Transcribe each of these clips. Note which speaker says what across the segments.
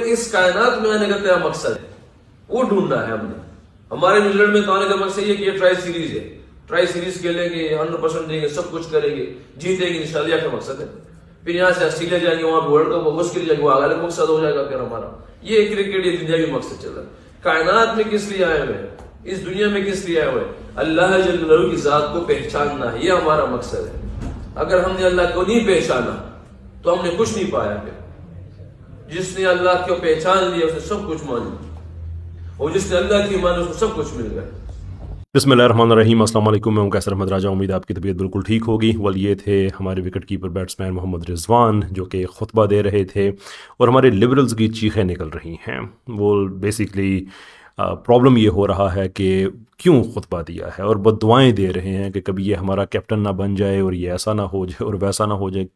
Speaker 1: اس کائنات میں آنے کا کیا مقصد ہے وہ ڈھونڈنا ہے ہم نے. ہمارے نیوزی لینڈ میں تو آنے کا مقصد یہ کہ یہ ٹرائی سیریز ہے, ٹرائی سیریز کھیلیں گے, 100% دیں گے, سب کچھ کریں گے, جیتیں گے انشاءاللہ, کا مقصد ہے. پھر یہاں سے آسٹریلیا جائیں گے, وہاں پہ ورلڈ کپ ہوگا, اس کے لیے وہ الگ مقصد ہو جائے گا. پھر ہمارا یہ کرکٹ یہ دنیا بھی مقصد چل رہا ہے. کائنات میں کس لیے آئے ہوئے ہیں, اس دنیا میں کس لیے آئے ہوئے ہیں؟ اللہ جل جلالہ کی ذات کو پہچاننا ہے, یہ ہمارا مقصد ہے. اگر ہم نے اللہ کو نہیں پہچانا تو ہم نے کچھ نہیں پایا. پھر جس نے اللہ کو پہچان لیا اسے سب کچھ مان لیا, اور جس نے اللہ کی مانی اس کو سب کچھ مل گیا.
Speaker 2: بسم اللہ الرحمن الرحیم. السلام علیکم. میں ہوں قیصر احمد راجہ. امید آپ کی طبیعت بالکل ٹھیک ہوگی. یہ تھے ہمارے وکٹ کیپر بیٹسمین محمد رضوان, جو کہ خطبہ دے رہے تھے اور ہمارے لبرلز کی چیخیں نکل رہی ہیں. وہ بیسیکلی پرابلم یہ ہو رہا ہے کہ کیوں خطبہ دیا ہے, اور بد دعائیں دے رہے ہیں کہ کبھی یہ ہمارا کیپٹن نہ بن جائے اور یہ ایسا نہ ہو جائے اور ویسا نہ ہو جائے.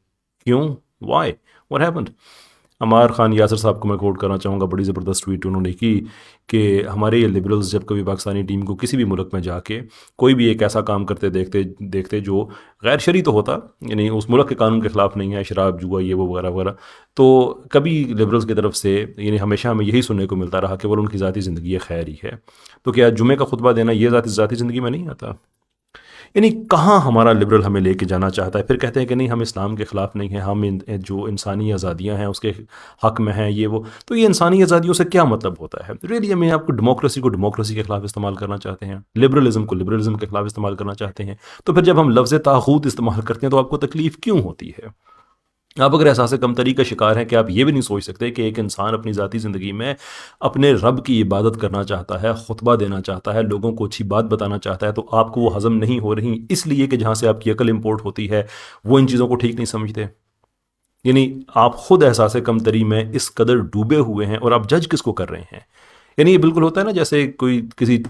Speaker 2: کیوں؟ Why? What happened? Ammar Khan Yasir صاحب کو میں کوٹ کرنا چاہوں گا. بڑی زبردست ٹویٹ انہوں نے کی کہ ہمارے یہ لبرلز جب کبھی پاکستانی ٹیم کو کسی بھی ملک میں جا کے کوئی بھی ایک ایسا کام کرتے دیکھتے جو غیر شرعی تو ہوتا, یعنی اس ملک کے قانون کے خلاف نہیں ہے, شراب جوا یہ وہ وغیرہ وغیرہ, تو کبھی لبرلز کی طرف سے یعنی ہمیشہ ہمیں یہی سننے کو ملتا رہا کہ وہ ان کی ذاتی زندگی خیر ہی ہے. تو کیا جمعے کا خطبہ دینا یہ ذاتی زندگی میں نہیں آتا؟ یعنی کہاں ہمارا لبرل ہمیں لے کے جانا چاہتا ہے. پھر کہتے ہیں کہ نہیں ہم اسلام کے خلاف نہیں ہیں, ہم جو انسانی آزادیاں ہیں اس کے حق میں ہیں یہ وہ. تو یہ انسانی آزادیوں سے کیا مطلب ہوتا ہے؟ ریلی ہمیں آپ کو ڈیموکریسی کے خلاف استعمال کرنا چاہتے ہیں, لبرلزم کو لبرلزم کے خلاف استعمال کرنا چاہتے ہیں. تو پھر جب ہم لفظ طاغوت استعمال کرتے ہیں تو آپ کو تکلیف کیوں ہوتی ہے؟ آپ اگر احساس کمتری کا شکار ہیں کہ آپ یہ بھی نہیں سوچ سکتے کہ ایک انسان اپنی ذاتی زندگی میں اپنے رب کی عبادت کرنا چاہتا ہے, خطبہ دینا چاہتا ہے, لوگوں کو اچھی بات بتانا چاہتا ہے, تو آپ کو وہ ہضم نہیں ہو رہی اس لیے کہ جہاں سے آپ کی عقل امپورٹ ہوتی ہے وہ ان چیزوں کو ٹھیک نہیں سمجھتے. یعنی آپ خود احساس کمتری میں اس قدر ڈوبے ہوئے ہیں اور آپ جج کس کو کر رہے ہیں؟ یعنی یہ بالکل ہوتا ہے نا جیسے کوئی کسی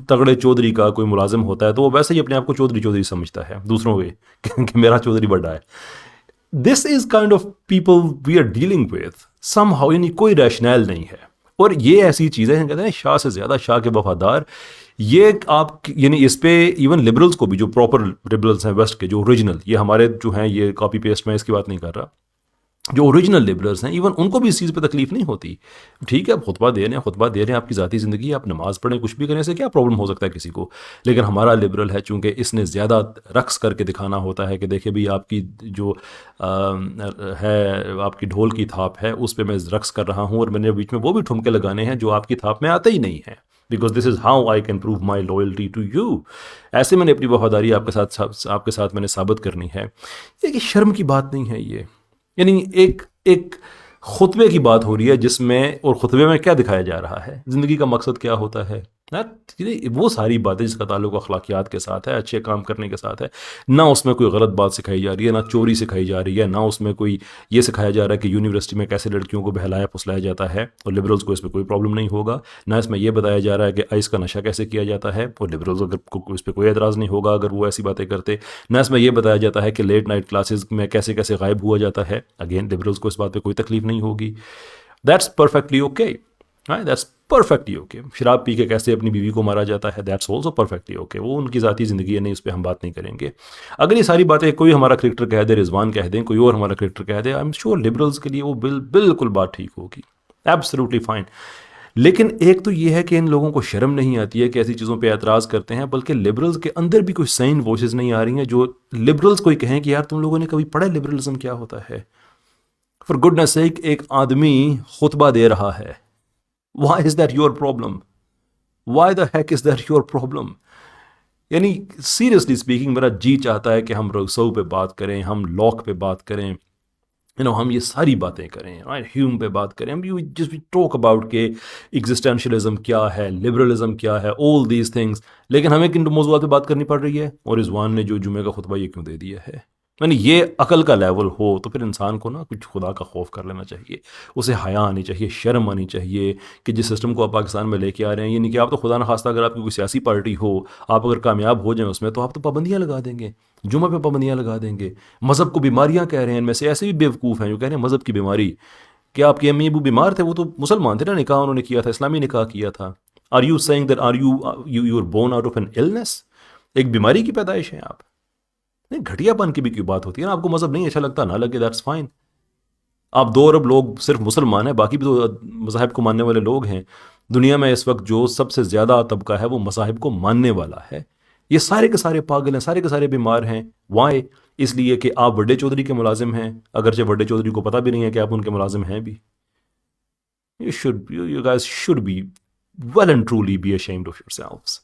Speaker 2: تگڑے چودھری کا کوئی ملازم ہوتا ہے تو وہ ویسے ہی اپنے آپ کو چودھری سمجھتا ہے دوسروں کے کہ میرا چودھری بڑا ہے. This is kind of people we are dealing with somehow. یعنی کوئی ریشنل نہیں ہے, اور یہ ایسی چیزیں ہیں کہتے ہیں شاہ سے زیادہ شاہ کے وفادار. یہ آپ یعنی اس پہ ایون لبرلز کو بھی, جو پراپر لبرلز ہیں ویسٹ کے جو اوریجنل, یہ ہمارے جو ہیں یہ کاپی پیسٹ میں اس کی بات نہیں کر رہا, جو اوریجنل لیبررز ہیں ایون ان کو بھی اس چیز پہ تکلیف نہیں ہوتی. ٹھیک ہے آپ خطبہ دے رہے ہیں آپ کی ذاتی زندگی, آپ نماز پڑھیں, کچھ بھی کرنے سے کیا پرابلم ہو سکتا ہے کسی کو. لیکن ہمارا لبرل ہے چونکہ اس نے زیادہ رقص کر کے دکھانا ہوتا ہے کہ دیکھیں بھی آپ کی جو ہے آپ کی ڈھول کی تھاپ ہے اس پہ میں رقص کر رہا ہوں, اور میں نے بیچ میں وہ بھی ٹھمکے لگانے ہیں جو آپ کی تھاپ میں آتے ہی نہیں ہیں, because this is how I can prove my loyalty to you. ایسے میں نے اپنی وفاداری آپ کے ساتھ میں نے ثابت کرنی ہے. یہ کہ شرم کی بات نہیں ہے یہ. یعنی ایک خطبے کی بات ہو رہی ہے جس میں, اور خطبے میں کیا دکھایا جا رہا ہے, زندگی کا مقصد کیا ہوتا ہے, وہ ساری باتیں جس کا تعلق اخلاقیات کے ساتھ ہے, اچھے کام کرنے کے ساتھ ہے. نہ اس میں کوئی غلط بات سکھائی جا رہی ہے, نہ چوری سکھائی جا رہی ہے, نہ اس میں کوئی یہ سکھایا جا رہا ہے کہ یونیورسٹی میں کیسے لڑکیوں کو بہلایا پھسلایا جاتا ہے, اور لبرلز کو اس میں کوئی پرابلم نہیں ہوگا. نہ اس میں یہ بتایا جا رہا ہے کہ آئس کا نشہ کیسے کیا جاتا ہے, اور لبرلز اگر اس پہ کوئی اعتراض نہیں ہوگا اگر وہ ایسی باتیں کرتے. نہ اس میں یہ بتایا جاتا ہے کہ لیٹ نائٹ کلاسز میں کیسے کیسے غائب ہوا جاتا ہے. اگین لبرلز کو اس بات پہ کوئی تکلیف نہیں ہوگی. That's perfectly okay, that's perfectly okay. شراب پی کے کیسے اپنی بیوی کو مارا جاتا ہے, دیٹس آلسو پرفیکٹلی اوکے. وہ ان کی ذاتی زندگی ہے, نہیں اس پہ ہم بات نہیں کریں گے. اگر یہ ساری باتیں کوئی ہمارا کرکٹر کہہ دے, رضوان کہہ دیں, کوئی اور ہمارا کرکٹر کہہ دے, آئی ایم شیور لبرلز کے لیے وہ بالکل بات ٹھیک ہوگی, ایبسلیوٹلی فائن. لیکن ایک تو یہ ہے کہ ان لوگوں کو شرم نہیں آتی ہے کہ ایسی چیزوں پہ اعتراض کرتے ہیں, بلکہ لبرلز کے اندر بھی کوئی سین وائسز نہیں آ رہی ہیں جو لبرلز کو کہیں کہ یار تم لوگوں نے کبھی پڑھا لبرلزم کیا ہوتا ہے. فار گڈنس سیک ایک آدمی خطبہ دے رہا ہے. Why is that your problem? Why the heck is that your problem? یعنی سیریسلی اسپیکنگ میرا جی چاہتا ہے کہ ہم روسو پہ بات کریں, ہم لاک پہ بات کریں, ہم یہ ساری باتیں کریں, ہیوم پہ بات کریں, ہم جس بھی ٹاک اباؤٹ کہ ایگزسٹینشلزم کیا ہے, لبرلزم کیا ہے, all these things. لیکن ہمیں کن موضوعات پہ بات کرنی پڑ رہی ہے, اور رضوان نے جو جمعے کا خطبہ یہ کیوں دے دیا ہے. یعنی یہ عقل کا لیول ہو تو پھر انسان کو نا کچھ خدا کا خوف کر لینا چاہیے, اسے حیا آنی چاہیے, شرم آنی چاہیے کہ جس سسٹم کو آپ پاکستان میں لے کے آ رہے ہیں. یعنی کہ آپ تو خدا نخواستہ اگر آپ کی کوئی سیاسی پارٹی ہو, آپ اگر کامیاب ہو جائیں اس میں, تو آپ تو پابندیاں لگا دیں گے, جمعہ پہ پابندیاں لگا دیں گے. مذہب کو بیماریاں کہہ رہے ہیں, ان میں سے ایسے بھی بیوقوف ہیں جو کہہ رہے ہیں مذہب کی بیماری. کہ آپ کے امی ابو بیمار تھے, وہ تو مسلمان تھے نا, نکاح انہوں نے کیا تھا, اسلامی نکاح کیا تھا. Are you seeing that you are born out of an illness؟ ایک بیماری کی پیدائش ہیں آپ. نہیں, گھٹیا پن کی بھی کوئی بات ہوتی ہے نا. آپ کو مذہب نہیں اچھا لگتا, نہ لگے, دیٹس فائن. آپ 2 ارب لوگ صرف مسلمان ہیں، باقی بھی تو مذاہب کو ماننے والے لوگ ہیں. دنیا میں اس وقت جو سب سے زیادہ طبقہ ہے وہ مذاہب کو ماننے والا ہے. یہ سارے کے سارے پاگل ہیں، سارے کے سارے بیمار ہیں. وائے؟ اس لیے کہ آپ بڑے چودھری کے ملازم ہیں، اگرچہ بڑے چودھری کو پتہ بھی نہیں ہے کہ آپ ان کے ملازم ہیں بھی. You guys should be well and truly be ashamed of yourselves.